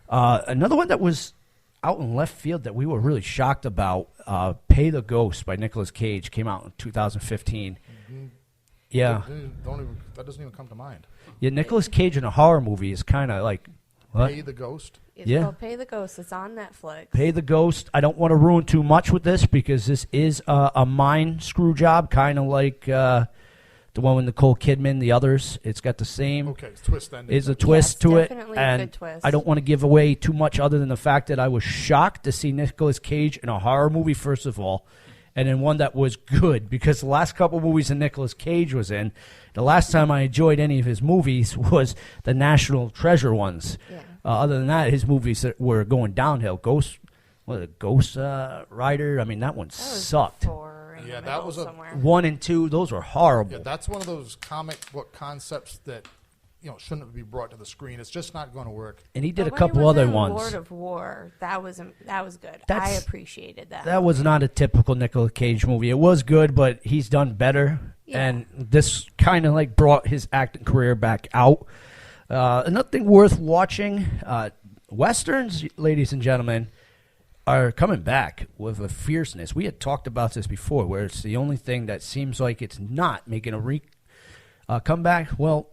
Another one that was out in left field that we were really shocked about, Pay the Ghost by Nicolas Cage, came out in 2015. Mm-hmm. Yeah. That doesn't even come to mind. Yeah, Nicolas Cage in a horror movie is kind of like... What? Pay the Ghost? It's called Pay the Ghost. It's on Netflix. Pay the Ghost. I don't want to ruin too much with this because this is a mind screw job, kind of like the one with Nicole Kidman, the others. It's got the same... Okay, twist then. It's a twist to it. Definitely And a good twist. I don't want to give away too much other than the fact that I was shocked to see Nicolas Cage in a horror movie, first of all, and in one that was good, because the last couple movies that Nicolas Cage was in, the last time I enjoyed any of his movies was the National Treasure ones. Yeah. Other than that, his movies that were going downhill. Ghost Rider, I mean, that one sucked. That was somewhere. 1 and 2, those were horrible. Yeah, that's one of those comic book concepts that shouldn't be brought to the screen. It's just not going to work. And he did a couple other ones. Lord of War, that was good. I appreciated that. That was not a typical Nicolas Cage movie. It was good, but he's done better. Yeah. And this kind of like brought his acting career back out. Another thing worth watching, Westerns, ladies and gentlemen, are coming back with a fierceness. We had talked about this before, where it's the only thing that seems like it's not making a comeback. Well,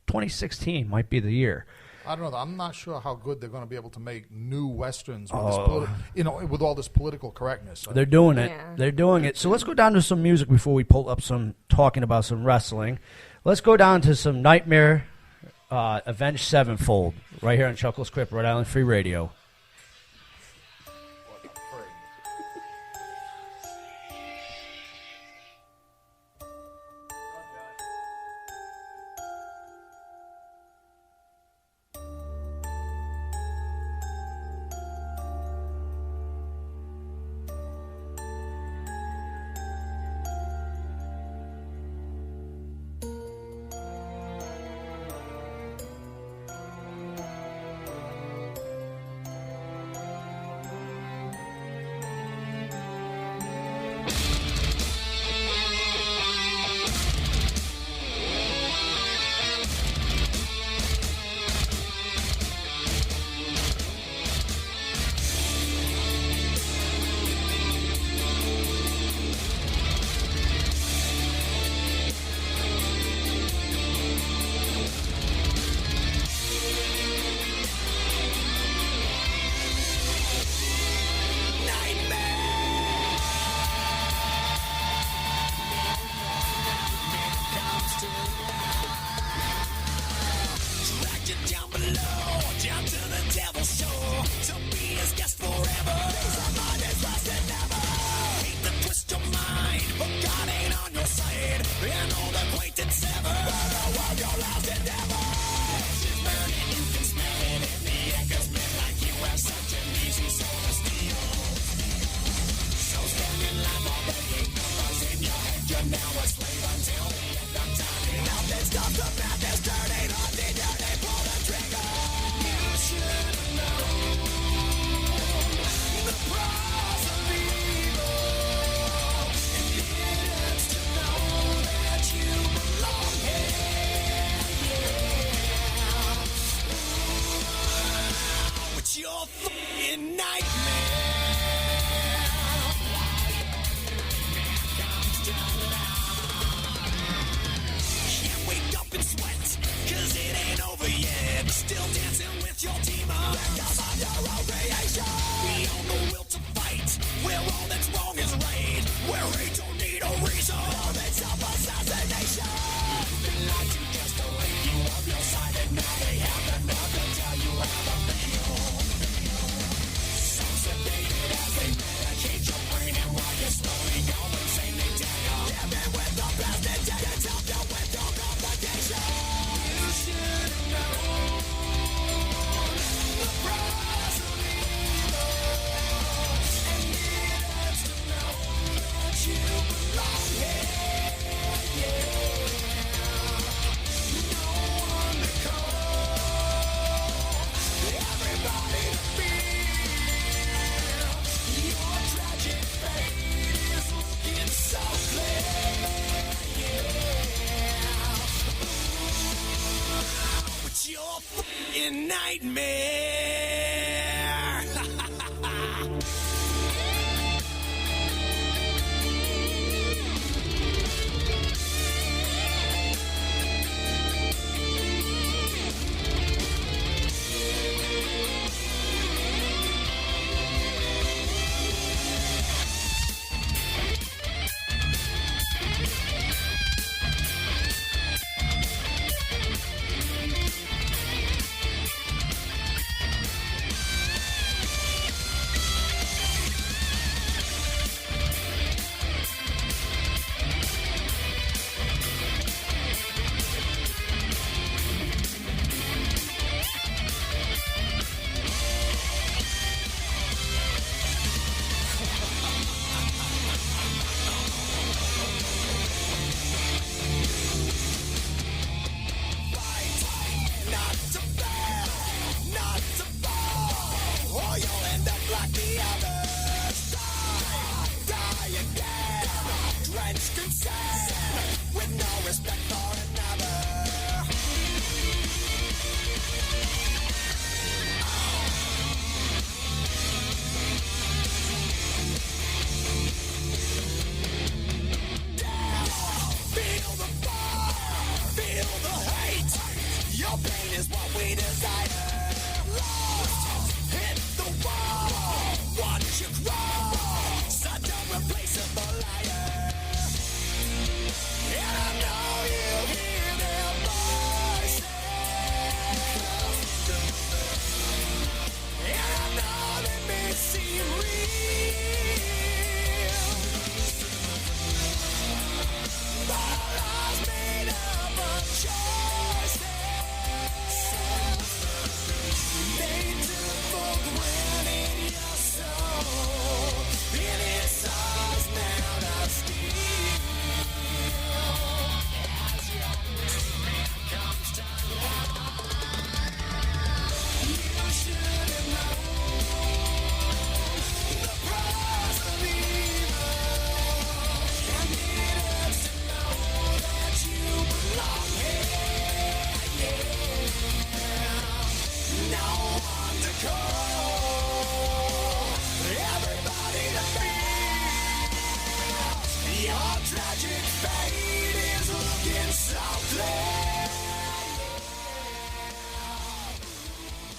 2016 might be the year. I don't know. I'm not sure how good they're going to be able to make new Westerns with with all this political correctness. They're doing it. Yeah. They're doing it. So let's go down to some music before we pull up talking about some wrestling. Let's go down to some Nightmare Avenged Sevenfold right here on Chuckles Crypt, Rhode Island Free Radio.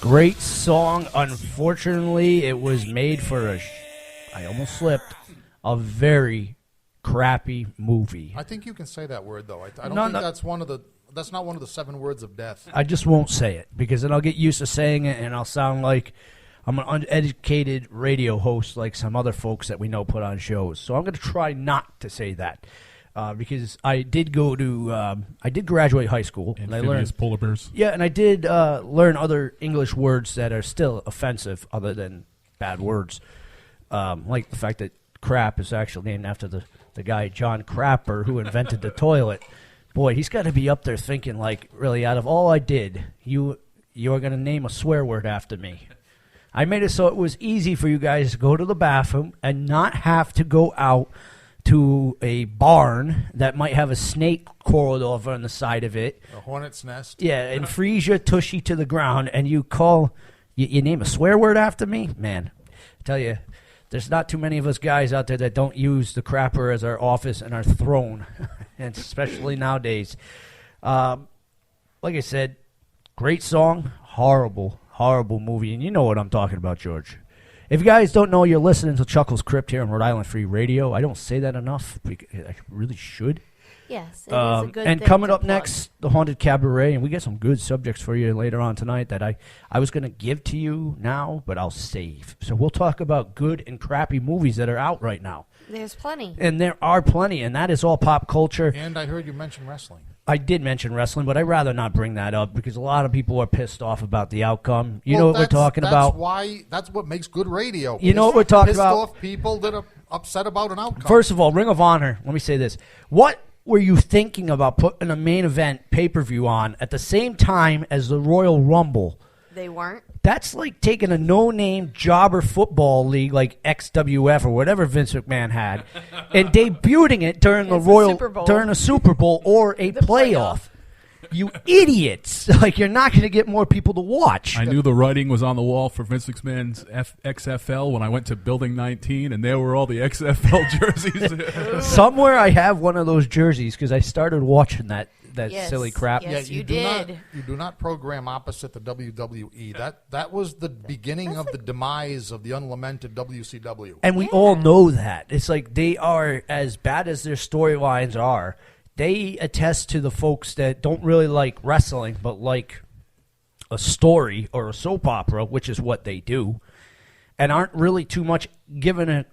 Great song. Unfortunately, it was made for I almost slipped, a very crappy movie. I think you can say that word, though. I don't think that's one of the... That's not one of the 7 words of death. I just won't say it, because then I'll get used to saying it, and I'll sound like I'm an uneducated radio host like some other folks that we know put on shows. So I'm going to try not to say that, because I did go to... I did graduate high school. And I learned polar bears. Yeah, and I did learn other English words that are still offensive other than bad words. Like the fact that crap is actually named after the guy John Crapper who invented the toilet. Boy, he's got to be up there thinking, like, really, out of all I did, you're going to name a swear word after me. I made it so it was easy for you guys to go to the bathroom and not have to go out to a barn that might have a snake crawled over on the side of it. A hornet's nest. Yeah, and freeze your tushy to the ground, and you name a swear word after me? Man, I tell you, there's not too many of us guys out there that don't use the crapper as our office and our throne, and especially nowadays. Like I said, great song, horrible, horrible movie, and you know what I'm talking about, George. If you guys don't know, you're listening to Chuckles Crypt here on Rhode Island Free Radio. I don't say that enough. I really should. Yes, it is a good and thing coming to up plug. next, the Haunted Cabaret, and we got some good subjects for you later on tonight that I was going to give to you now, but I'll save. So we'll talk about good and crappy movies that are out right now. There's plenty. And there are plenty, and that is all pop culture. And I heard you mention wrestling. I did mention wrestling, but I'd rather not bring that up because a lot of people are pissed off about the outcome. You know what we're talking about? That's what makes good radio. You know what we're talking about? Pissed off people that are upset about an outcome. First of all, Ring of Honor, let me say this. What were you thinking about putting a main event pay-per-view on at the same time as the Royal Rumble? They weren't. That's like taking a no-name jobber football league like XWF or whatever Vince McMahon had and debuting it during during a Super Bowl or a playoff. You idiots. Like, you're not going to get more people to watch. I knew the writing was on the wall for Vince McMahon's XFL when I went to Building 19, and there were all the XFL jerseys. Somewhere I have one of those jerseys because I started watching that Yes. silly crap. Yes, you did. You do not program opposite the WWE. That was the beginning of the demise of the unlamented WCW. And we all know that. It's like they are, as bad as their storylines are, they attest to the folks that don't really like wrestling but like a story or a soap opera, which is what they do, and aren't really too much given a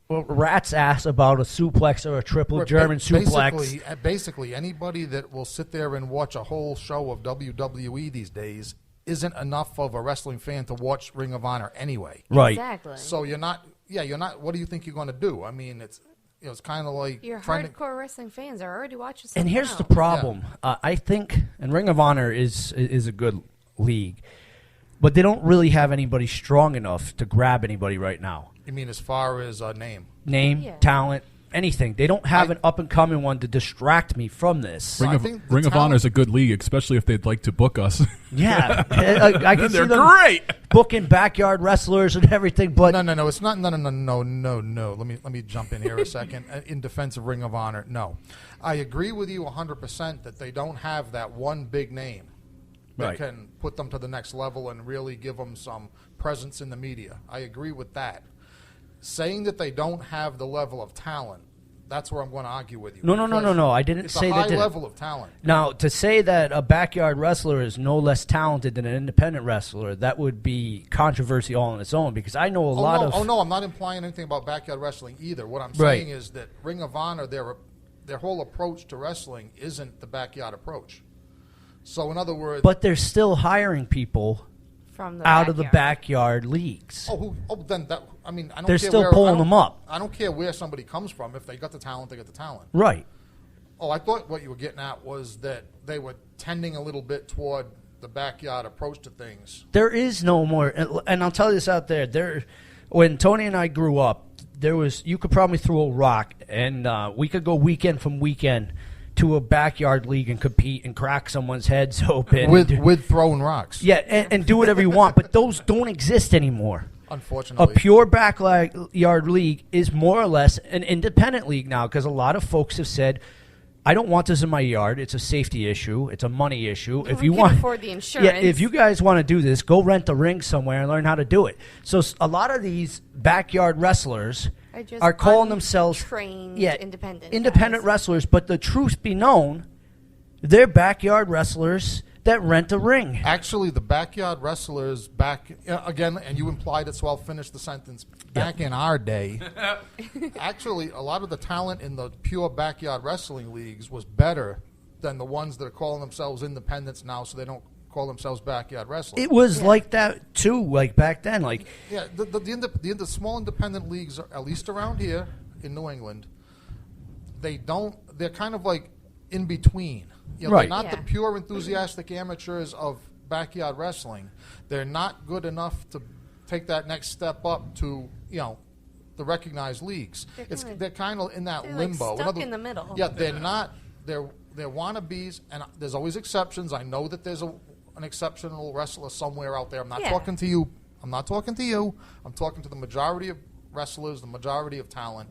rat's ass about a suplex or a triple German suplex. Basically, anybody that will sit there and watch a whole show of WWE these days isn't enough of a wrestling fan to watch Ring of Honor anyway. Right. Exactly. So you're not. What do you think you're going to do? I mean, it's kind of like Your hardcore wrestling fans are already watching something And here's else. the problem. I think, and Ring of Honor is a good league, but they don't really have anybody strong enough to grab anybody right now. You mean as far as name? Name, talent, anything. They don't have an up-and-coming one to distract me from this. Ring of Honor is a good league, especially if they'd like to book us. Yeah. I can see they're them great. booking backyard wrestlers and everything, but... No, it's not, no. Let me jump in here a second. In defense of Ring of Honor, no. I agree with you 100% that they don't have that one big name that can put them to the next level and really give them some presence in the media. I agree with that. Saying that they don't have the level of talent, that's where I'm going to argue with you. No. I didn't say that. It's a high level of talent. Now, to say that a backyard wrestler is no less talented than an independent wrestler, that would be controversy all on its own, because I know a lot of... Oh, no, I'm not implying anything about backyard wrestling either. What I'm saying is that Ring of Honor, their whole approach to wrestling isn't the backyard approach. So, in other words... But they're still hiring people... From out of the backyard leagues. Then that. I mean, I don't They're care still where, pulling them up. I don't care where somebody comes from. If they got the talent, they got the talent. Right. Oh, I thought what you were getting at was that they were tending a little bit toward the backyard approach to things. There is no more, and I'll tell you this out there. When Tony and I grew up, you could probably throw a rock, and we could go weekend from weekend to a backyard league and compete and crack someone's heads open. With throwing rocks. Yeah, and do whatever you want, but those don't exist anymore. Unfortunately. A pure backyard league is more or less an independent league now, because a lot of folks have said, I don't want this in my yard. It's a safety issue. It's a money issue. If you want, afford the insurance. Yeah, if you guys want to do this, go rent a ring somewhere and learn how to do it. So a lot of these backyard wrestlers are calling themselves independent wrestlers, but the truth be known, they're backyard wrestlers that rent a ring. Actually, the backyard wrestlers again, and you implied it, so I'll finish the sentence. Back in our day, actually, a lot of the talent in the pure backyard wrestling leagues was better than the ones that are calling themselves independents now, so they don't call themselves backyard wrestlers. It was like that too, like back then. The small independent leagues, at least around here in New England, they're kind of like in between. They're not the pure enthusiastic amateurs of backyard wrestling. They're not good enough to take that next step up to the recognized leagues. They're kind of in that limbo. Like stuck in the middle. Yeah, they're not. They're wannabes, and there's always exceptions. I know that there's an exceptional wrestler somewhere out there. I'm not talking to you. I'm talking to the majority of wrestlers, the majority of talent.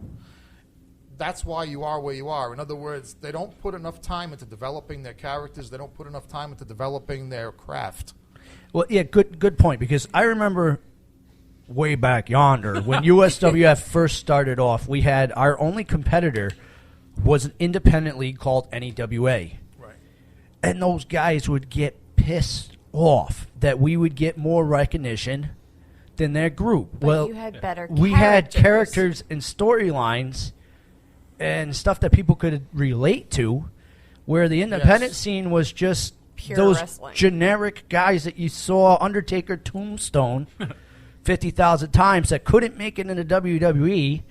That's why you are where you are. In other words, they don't put enough time into developing their characters. They don't put enough time into developing their craft. Well, yeah, good point, because I remember way back yonder when USWF first started off, we had our only competitor was an independent league called NEWA. Right. And those guys would get pissed off that we would get more recognition than their group. But you had better we had characters and storylines and stuff that people could relate to, where the independent scene was just pure those wrestling. Generic guys that you saw Undertaker Tombstone 50,000 times that couldn't make it into WWE.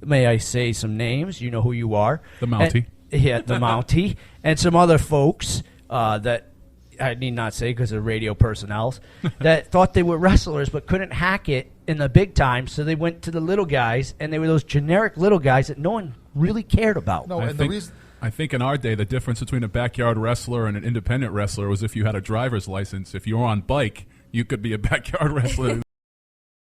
May I say some names? You know who you are. The Mountie. The Mountie. And some other folks that I need not say because they're radio personnels that thought they were wrestlers but couldn't hack it in the big time, so they went to the little guys, and they were those generic little guys that no one really cared about. No, I think in our day, the difference between a backyard wrestler and an independent wrestler was if you had a driver's license. If you were on bike, you could be a backyard wrestler.